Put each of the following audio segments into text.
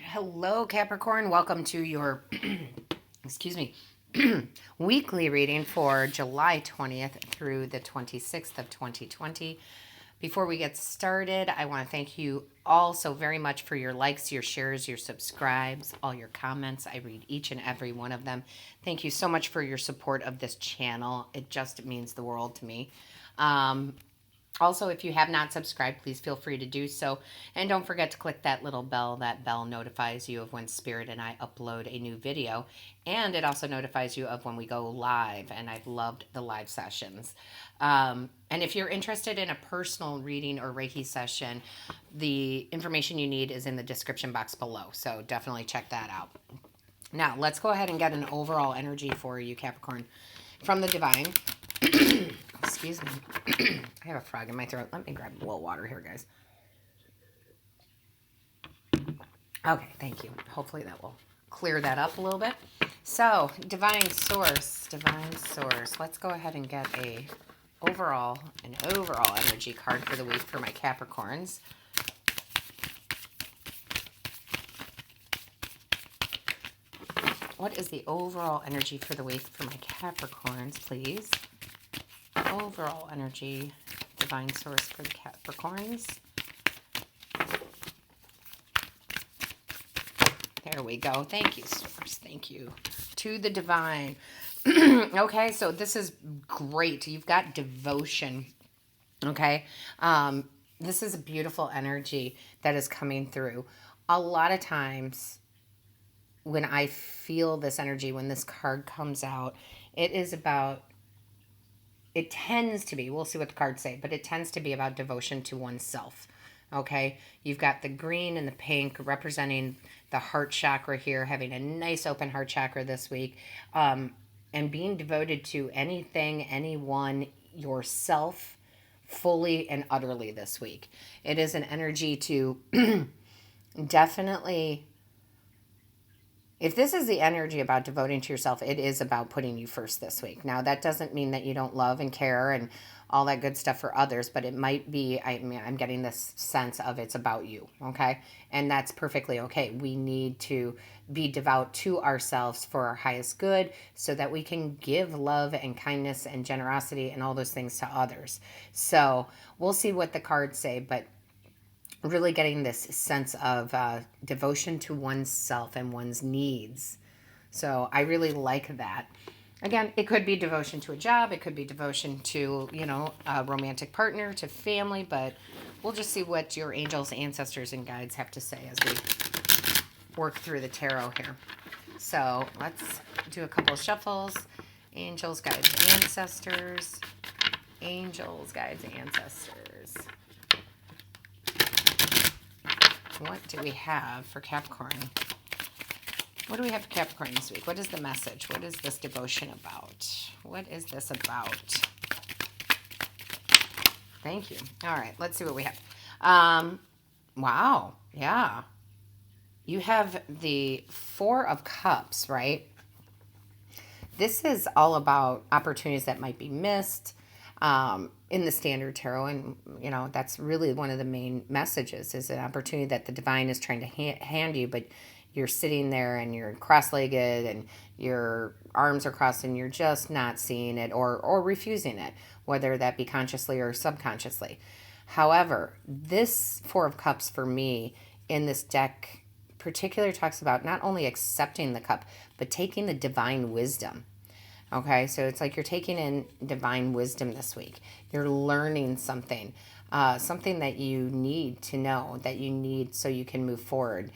Hello, Capricorn. Welcome to your, excuse me, weekly reading for July 20th through the 26th of 2020. Before we get started, I want to thank you all so very much for your likes, your shares, your subscribes, all your comments. I read each and every one of them. Thank you so much for your support of this channel. It just means the world to me. Also, if you have not subscribed, please feel free to do so. And don't forget to click that little bell. That bell notifies you of when Spirit and I upload a new video. And it also notifies you of when we go live. And I've loved the live sessions. And if you're interested in a personal reading or Reiki session, the information you need is in the description box below. So definitely check that out. Now, let's go ahead and get an overall energy for you, Capricorn, from the Divine. Excuse me. I have a frog in my throat. Let me grab a little water here, guys. Okay, thank you. Hopefully that will clear that up a little bit. So, Divine Source. Let's go ahead and get an overall energy card for the week for my Capricorns. What is the overall energy for the week for my Capricorns, please? Overall energy, Divine Source for the Capricorns. There we go. Thank you, Source. Thank you. To the Divine. Okay, so this is great. You've got devotion. Okay. This is a beautiful energy that is coming through. A lot of times when I feel this energy, when this card comes out, it tends to be, we'll see what the cards say, but it tends to be about devotion to oneself. Okay, you've got the green and the pink representing the heart chakra here, having a nice open heart chakra this week, and being devoted to anything, anyone, yourself, fully and utterly this week. It is an energy to definitely, if this is the energy about devoting to yourself, it is about putting you first this week. Now, that doesn't mean that you don't love and care and all that good stuff for others, but it might be, I'm getting this sense of it's about you, okay? And that's perfectly okay. We need to be devout to ourselves for our highest good so that we can give love and kindness and generosity and all those things to others. So we'll see what the cards say, but really getting this sense of devotion to oneself and one's needs. So I really like that. Again, it could be devotion to a job. It could be devotion to, a romantic partner, to family. But we'll just see what your angels, ancestors, and guides have to say as we work through the tarot here. So let's do a couple of shuffles. Angels, guides, ancestors. Angels, guides, ancestors. What do we have for Capricorn? What do we have for Capricorn this week? What is the message? What is this devotion about? What is this about? Thank you. All right, let's see what we have. Wow, yeah. You have the Four of Cups, right? This is all about opportunities that might be missed, in the standard tarot, and that's really one of the main messages, is an opportunity that the divine is trying to hand you, but you're sitting there and you're cross-legged and your arms are crossed and you're just not seeing it or refusing it, whether that be consciously or subconsciously. However, this Four of Cups for me in this deck particularly talks about not only accepting the cup, but taking the divine wisdom. Okay, so it's like you're taking in divine wisdom this week. You're learning something, something that you need to know, that you need so you can move forward.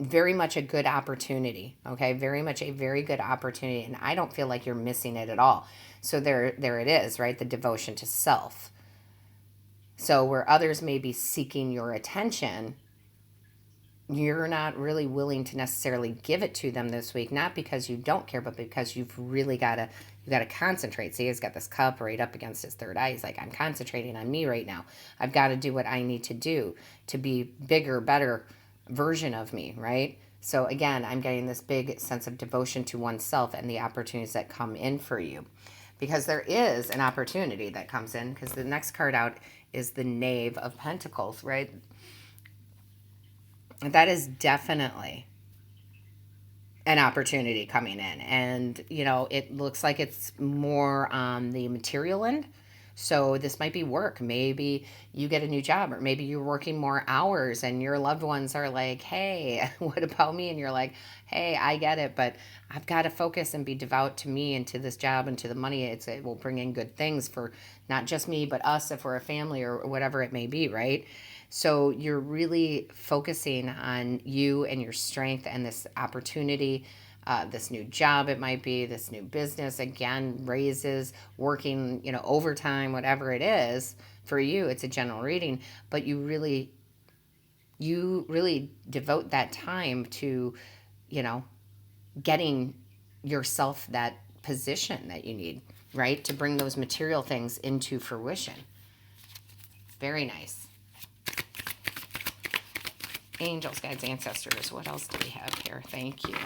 Very much a good opportunity, okay? Very much a very good opportunity, and I don't feel like you're missing it at all. So there it is, right? The devotion to self. So where others may be seeking your attention, you're not really willing to necessarily give it to them this week, not because you don't care, but because you've really got to concentrate. See, he's got this cup right up against his third eye. He's like, I'm concentrating on me right now. I've got to do what I need to do to be bigger, better version of me, right? So again, I'm getting this big sense of devotion to oneself and the opportunities that come in for you, because there is an opportunity that comes in, because the next card out is the Knave of Pentacles, right? that is definitely an opportunity coming in. And, it looks like it's more on the material end. So this might be work. Maybe you get a new job, or maybe you're working more hours and your loved ones are like, hey, what about me? And you're like, hey, I get it, but I've got to focus and be devout to me and to this job and to the money. It will bring in good things for not just me, but us if we're a family or whatever it may be, right? So you're really focusing on you and your strength and this opportunity, this new job, it might be this new business, again, raises, working, overtime, whatever it is for you. It's a general reading, but you really devote that time to, you know, getting yourself that position that you need, right? To bring those material things into fruition. Very nice. Angels, guides, ancestors. What else do we have here? Thank you.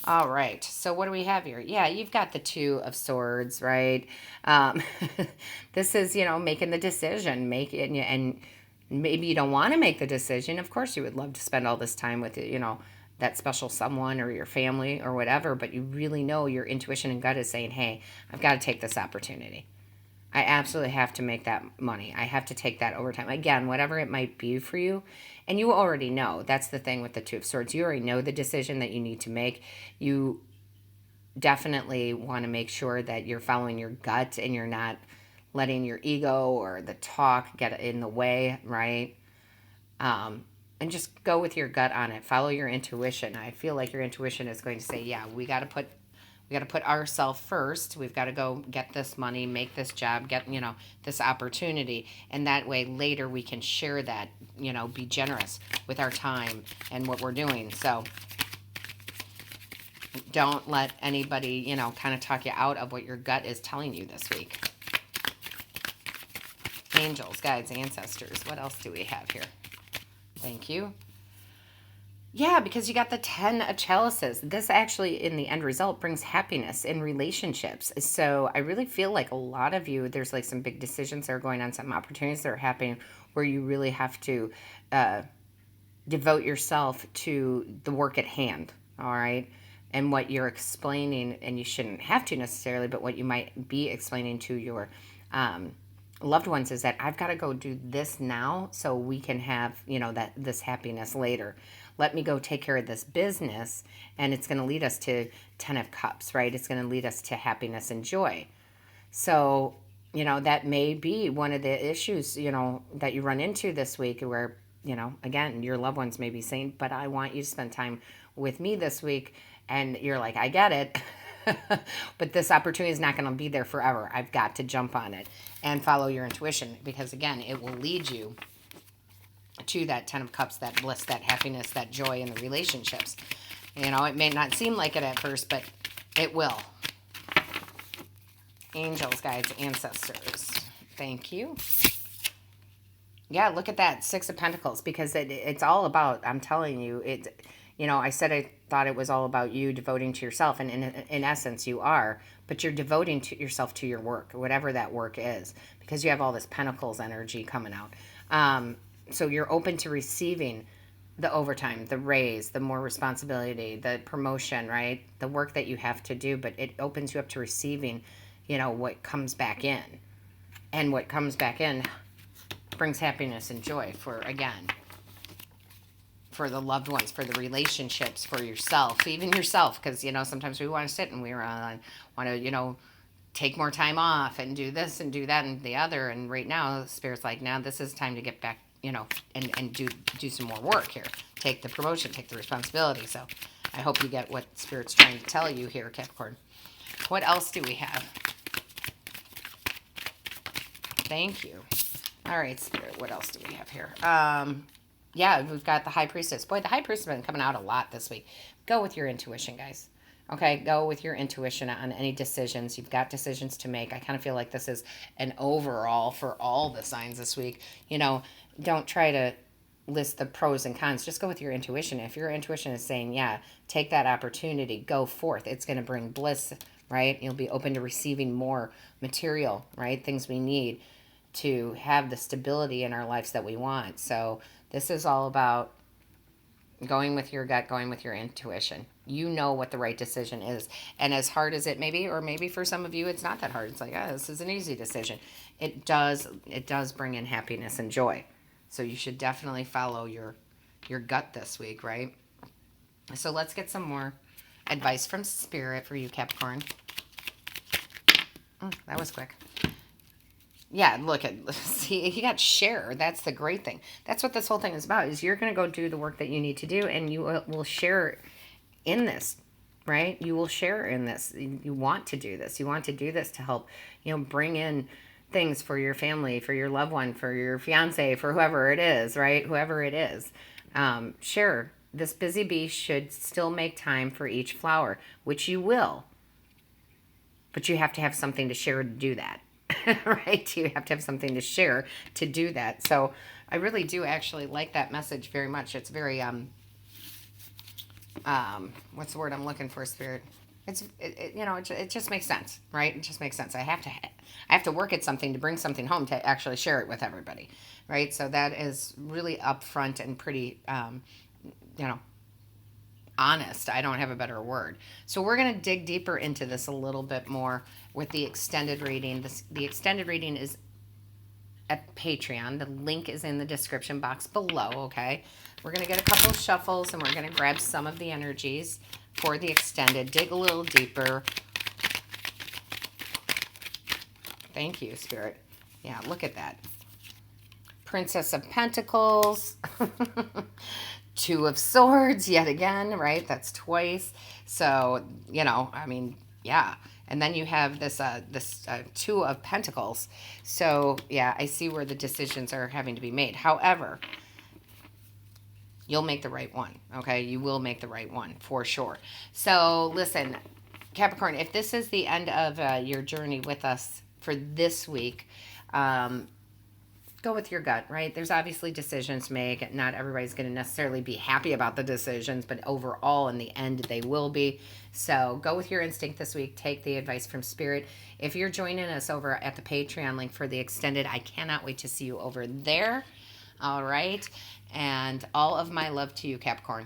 All right. So what do we have here? Yeah, you've got the Two of Swords, right? Um, this is, making the decision. Make it, and maybe you don't want to make the decision. Of course, you would love to spend all this time with, that special someone or your family or whatever, but you really know your intuition and gut is saying, hey, I've got to take this opportunity. I absolutely have to make that money. I have to take that overtime. Again, whatever it might be for you. And you already know. That's the thing with the Two of Swords. You already know the decision that you need to make. You definitely want to make sure that you're following your gut and you're not letting your ego or the talk get in the way, right? And just go with your gut on it. Follow your intuition. I feel like your intuition is going to say, yeah, we got to put ourselves first. We've got to go get this money, make this job, get, this opportunity. And that way later we can share that, be generous with our time and what we're doing. So don't let anybody, kind of talk you out of what your gut is telling you this week. Angels, guides, ancestors. What else do we have here? Thank you. Yeah, because you got the 10 of chalices. This actually, in the end result, brings happiness in relationships. So I really feel like a lot of you, there's like some big decisions that are going on, some opportunities that are happening where you really have to devote yourself to the work at hand, all right? And what you're explaining, and you shouldn't have to necessarily, but what you might be explaining to your loved ones is that I've got to go do this now so we can have, that this happiness later. Let me go take care of this business, and it's going to lead us to 10 of Cups, right? It's going to lead us to happiness and joy. So, that may be one of the issues, that you run into this week where, again, your loved ones may be saying, but I want you to spend time with me this week. And you're like, I get it. But this opportunity is not going to be there forever. I've got to jump on it and follow your intuition because, again, it will lead you to that 10 of Cups, that bliss, that happiness, that joy in the relationships. It may not seem like it at first, but it will. Angels, guides, ancestors. Thank you. Yeah, look at that. 6 of Pentacles, because it's all about, I'm telling you, I said I thought it was all about you devoting to yourself, and in essence you are, but you're devoting to yourself to your work, whatever that work is, because you have all this Pentacles energy coming out. So you're open to receiving the overtime, the raise, the more responsibility, the promotion, right? The work that you have to do, but it opens you up to receiving, what comes back in. And what comes back in brings happiness and joy for the loved ones, for the relationships, for yourself, even yourself, because, sometimes we want to sit and we want to, take more time off and do this and do that and the other. And right now, Spirit's like, now this is time to get back, and do some more work here. Take the promotion, take the responsibility. So I hope you get what Spirit's trying to tell you here, Capricorn. What else do we have? Thank you. All right, Spirit, what else do we have here? Yeah, we've got the High Priestess. Boy, the High Priestess has been coming out a lot this week. Go with your intuition, guys. Okay, go with your intuition on any decisions. You've got decisions to make. I kind of feel like this is an overall for all the signs this week. Don't try to list the pros and cons. Just go with your intuition. If your intuition is saying, yeah, take that opportunity, go forth. It's going to bring bliss, right? You'll be open to receiving more material, right? Things we need to have the stability in our lives that we want. So this is all about Going with your gut, going with your intuition. You know what the right decision is. And as hard as it may be, or maybe for some of you it's not that hard. It's like, oh, this is an easy decision. It does bring in happiness and joy. So you should definitely follow your gut this week, right? So let's get some more advice from Spirit for you, Capricorn. That was quick. Yeah, look at, see, you got share. That's the great thing. That's what this whole thing is about, is you're going to go do the work that you need to do, and you will share in this, right? You will share in this. You want to do this. You want to do this to help, bring in things for your family, for your loved one, for your fiance, for whoever it is, right? Whoever it is. Share. This busy bee should still make time for each flower, which you will. But you have to have something to share to do that. Right? You have to have something to share to do that. So I really do actually like that message very much. It's very what's the word I'm looking for, Spirit? It just makes sense, right? It just makes sense. I have to work at something to bring something home to actually share it with everybody, right? So that is really upfront and pretty honest. I don't have a better word. So we're going to dig deeper into this a little bit more with the extended reading. The extended reading is at Patreon. The link is in the description box below, okay? We're going to get a couple of shuffles, and we're going to grab some of the energies for the extended. Dig a little deeper. Thank you, Spirit. Yeah, look at that. Princess of Pentacles. Two of Swords yet again, right? That's twice. So, yeah. And then you have this Two of Pentacles. So, yeah, I see where the decisions are having to be made. However, you'll make the right one, okay? You will make the right one for sure. So, listen, Capricorn, if this is the end of your journey with us for this week, go with your gut, right? There's obviously decisions to make. Not everybody's going to necessarily be happy about the decisions, but overall, in the end, they will be. So go with your instinct this week. Take the advice from Spirit. If you're joining us over at the Patreon link for the extended, I cannot wait to see you over there. All right. And all of my love to you, Capricorn.